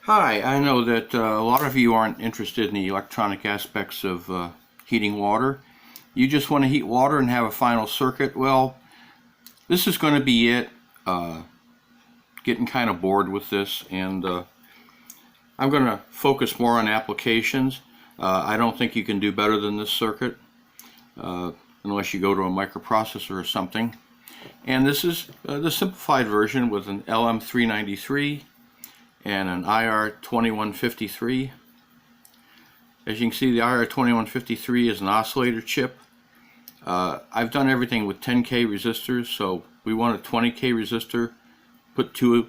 Hi, I know that a lot of you aren't interested in the electronic aspects of heating water. You just want to heat water and have a final circuit. Well, this is going to be it. Getting kind of bored with this, and I'm going to focus more on applications. I don't think you can do better than this circuit unless you go to a microprocessor or something. And this is the simplified version with an LM393 and an IR2153. As you can see, the IR2153 is an oscillator chip. I've done everything with 10K resistors, so we want a 20K resistor, put two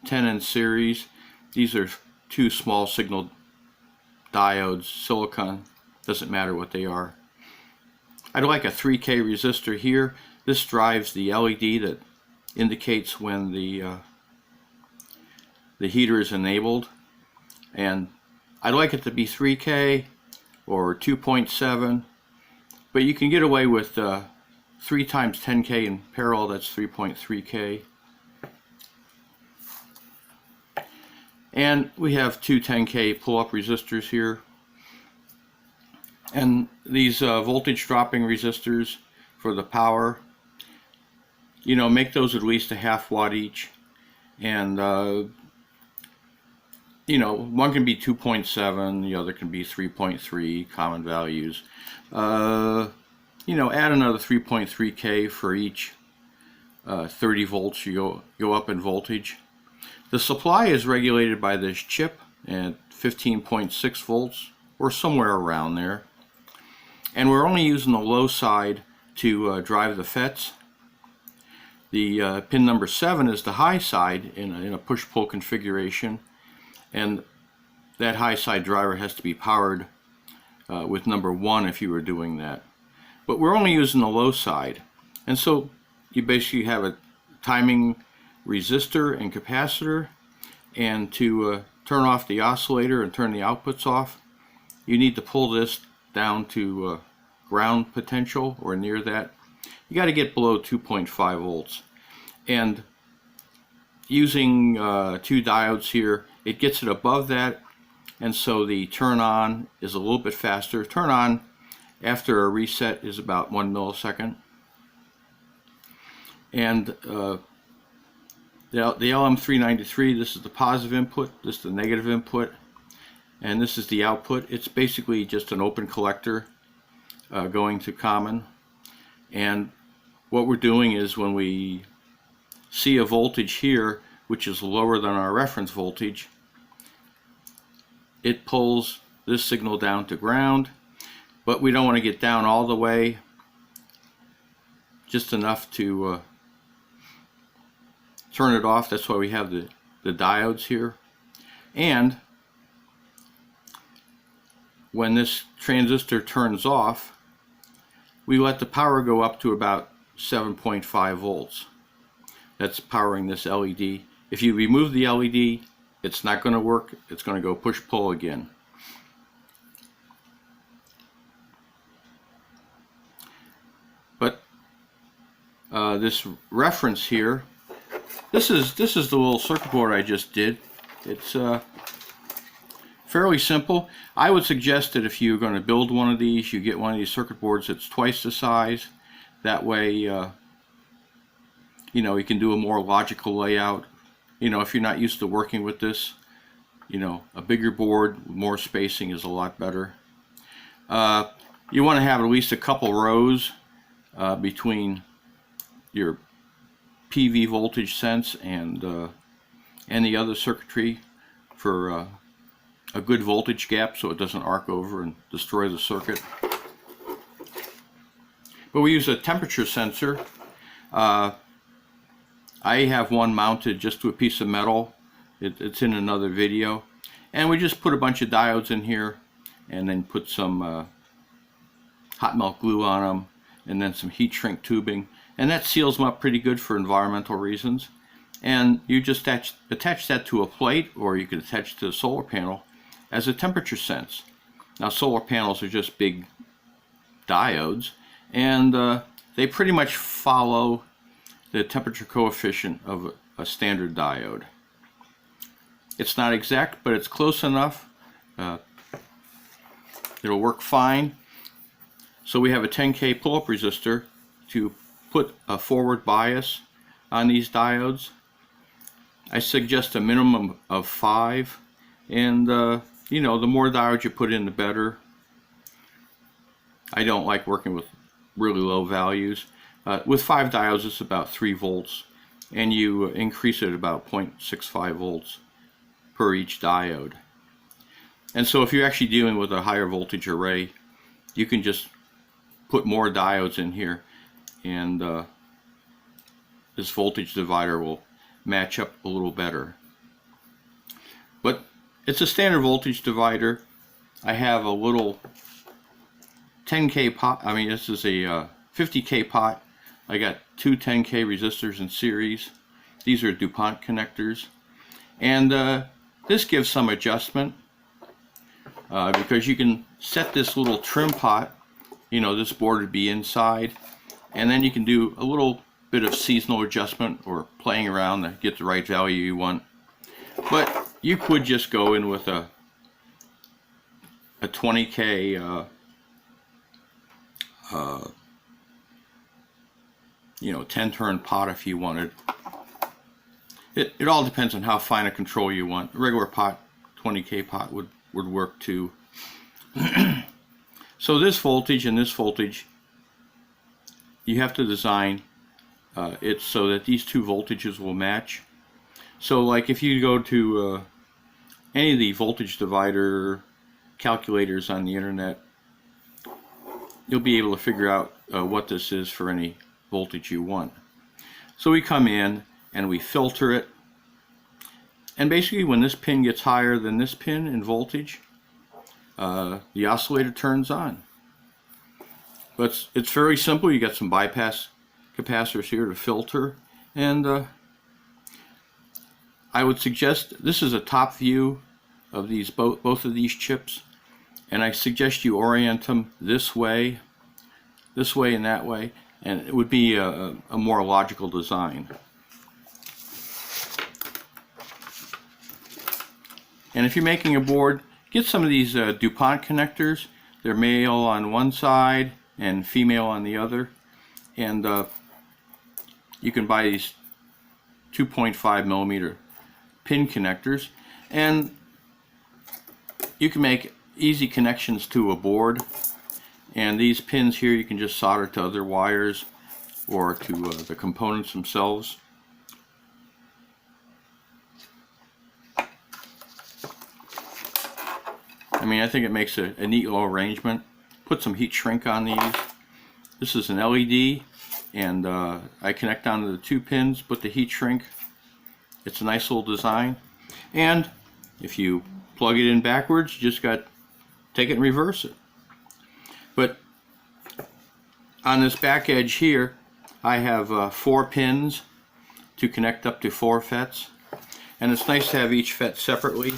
10 in series. These are two small signal diodes, silicon, doesn't matter what they are. I'd like a 3K resistor here. This drives the LED that indicates when the heater is enabled, and I'd like it to be 3K or 2.7, but you can get away with 3 times 10K in parallel. That's 3.3K. And we have two 10K pull-up resistors here, and these voltage dropping resistors for the power, you know, make those at least a half watt each. And you know, one can be 2.7, the other can be 3.3, common values. You know, add another 3.3K for each 30 volts you go up in voltage. The supply is regulated by this chip at 15.6 volts or somewhere around there. And we're only using the low side to drive the FETs. The pin number 7 is the high side in a push-pull configuration. And that high side driver has to be powered with number 1 if you were doing that. But we're only using the low side. And so you basically have a timing resistor and capacitor, and to turn off the oscillator and turn the outputs off, you need to pull this down to ground potential or near that. You got to get below 2.5 volts. And using 2 diodes here, it gets it above that, and so the turn on is a little bit faster. Turn on after a reset is about 1 millisecond. And the LM393, this is the positive input, this is the negative input, and this is the output. It's basically just an open collector going to common. And what we're doing is, when we see a voltage here which is lower than our reference voltage, it pulls this signal down to ground, but we don't want to get down all the way, just enough to turn it off. That's why we have the diodes here. And when this transistor turns off, we let the power go up to about 7.5 volts. That's powering this LED. If you remove the LED, it's not going to work. It's going to go push-pull again. But this reference here, this is the little circuit board I just did. It's fairly simple. I would suggest that if you're going to build one of these, you get one of these circuit boards that's twice the size. That way, you know, you can do a more logical layout. You know, if you're not used to working with this, you know, a bigger board, more spacing is a lot better. You want to have at least a couple rows between your PV voltage sense and the other circuitry for a good voltage gap, so it doesn't arc over and destroy the circuit. But we use a temperature sensor. I have one mounted just to a piece of metal. It's in another video. And we just put a bunch of diodes in here, and then put some hot melt glue on them, and then some heat shrink tubing. And that seals them up pretty good for environmental reasons. And you just attach that to a plate, or you can attach it to a solar panel as a temperature sense. Now, solar panels are just big diodes, and they pretty much follow the temperature coefficient of a standard diode. It's not exact, but it's close enough. It'll work fine. So we have a 10K pull-up resistor to put a forward bias on these diodes. I suggest a minimum of 5, and you know, the more diodes you put in, the better. I don't like working with really low values. With 5 diodes, it's about 3 volts, and you increase it about 0.65 volts per each diode. And so if you're actually dealing with a higher voltage array, you can just put more diodes in here, and this voltage divider will match up a little better. But it's a standard voltage divider. I have a little 10K pot. I mean, this is a 50K pot. I got 2 10K resistors in series. These are DuPont connectors, and this gives some adjustment because you can set this little trim pot. You know, this board would be inside, and then you can do a little bit of seasonal adjustment or playing around to get the right value you want. But you could just go in with a 20K you know, 10-turn pot if you wanted. It all depends on how fine a control you want. A regular pot, 20K pot would work too. So this voltage and this voltage, you have to design it so that these 2 voltages will match. So like if you go to any of the voltage divider calculators on the internet, you'll be able to figure out what this is for any voltage you want. So we come in and we filter it, and basically when this pin gets higher than this pin in voltage, the oscillator turns on. But it's very simple. You got some bypass capacitors here to filter, and I would suggest, this is a top view of these both of these chips, and I suggest you orient them this way and that way, and it would be a more logical design. And if you're making a board, get some of these DuPont connectors. They're male on one side and female on the other, and you can buy these 2.5 millimeter pin connectors, and you can make easy connections to a board. And these pins here you can just solder to other wires or to the components themselves. I mean, I think it makes a neat little arrangement. Put some heat shrink on these. This is an LED, and I connect onto the 2 pins, put the heat shrink. It's a nice little design. And if you plug it in backwards, you just got take it and reverse it. But on this back edge here, I have 4 pins to connect up to 4 FETs, and it's nice to have each FET separately.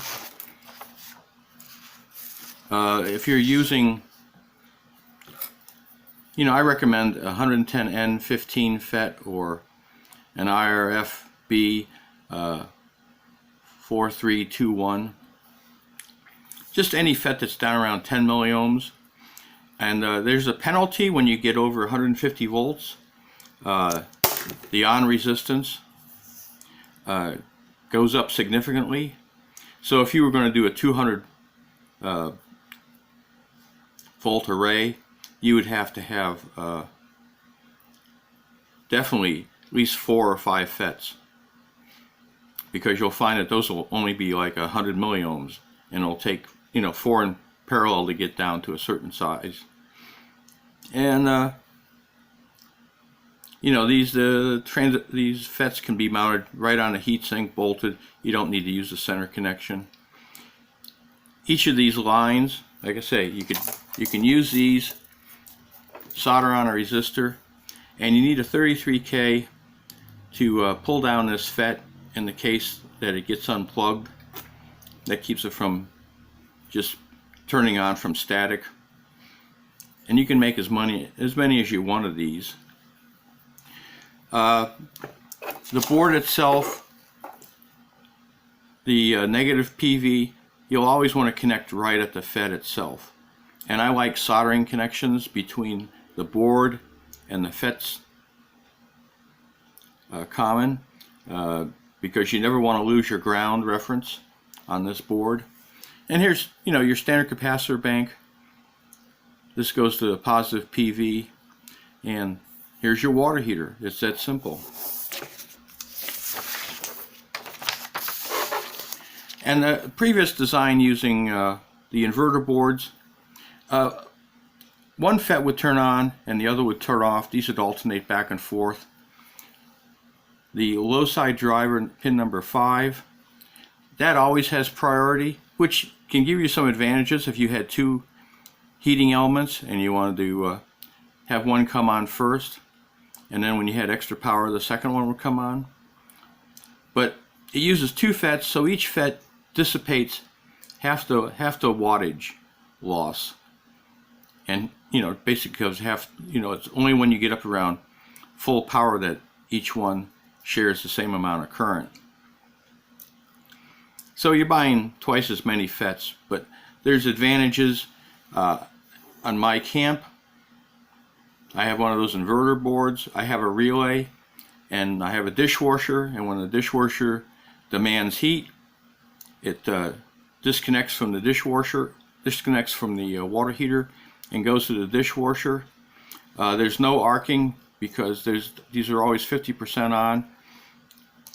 If you're using, you know, I recommend 110N 15 FET or an IRFB 4321. Just any FET that's down around 10 milliohms. And there's a penalty when you get over 150 volts. The on resistance goes up significantly. So if you were going to do a 200 volt array, you would have to have definitely at least 4 or 5 FETs, because you'll find that those will only be like 100 milliohms, and it'll take, you know, 4 in parallel to get down to a certain size. And you know, these FETs can be mounted right on a heatsink, bolted. You don't need to use the center connection. Each of these lines, like I say, you can use these, solder on a resistor, and you need a 33K to pull down this FET in the case that it gets unplugged. That keeps it from just turning on from static. And you can make as many as you want of these. The board itself, the negative PV, you'll always want to connect right at the FET itself. And I like soldering connections between the board and the FETs common, because you never want to lose your ground reference on this board. And here's, your standard capacitor bank. This goes to the positive PV, and here's your water heater. It's that simple. And the previous design using the inverter boards, one FET would turn on and the other would turn off. These would alternate back and forth. The low side driver, pin number 5, that always has priority, which can give you some advantages if you had 2 heating elements and you wanted to have one come on first, and then when you had extra power the second one would come on. But it uses 2 FETs, so each FET dissipates half the wattage loss. And basically because it's only when you get up around full power that each one shares the same amount of current. So you're buying twice as many FETs, but there's advantages. On my camp, I have one of those inverter boards, I have a relay, and I have a dishwasher, and when the dishwasher demands heat, it disconnects from the dishwasher, disconnects from the water heater, and goes to the dishwasher. There's no arcing because these are always 50% on,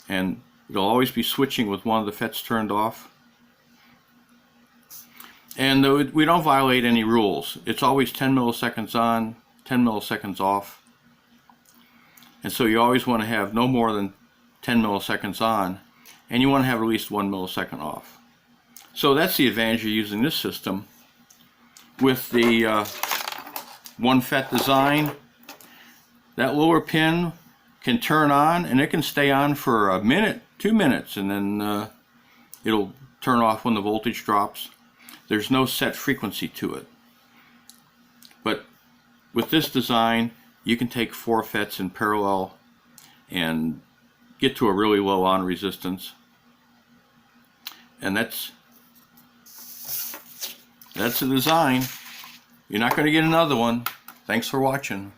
and it'll always be switching with one of the FETs turned off. And we don't violate any rules. It's always 10 milliseconds on, 10 milliseconds off. And so you always want to have no more than 10 milliseconds on, and you want to have at least 1 millisecond off. So that's the advantage of using this system. With the 1 FET design, that lower pin can turn on, and it can stay on for a minute, 2 minutes, and then it'll turn off when the voltage drops. There's no set frequency to it. But with this design, you can take 4 FETs in parallel and get to a really low on resistance. And that's the design. You're not going to get another one. Thanks for watching.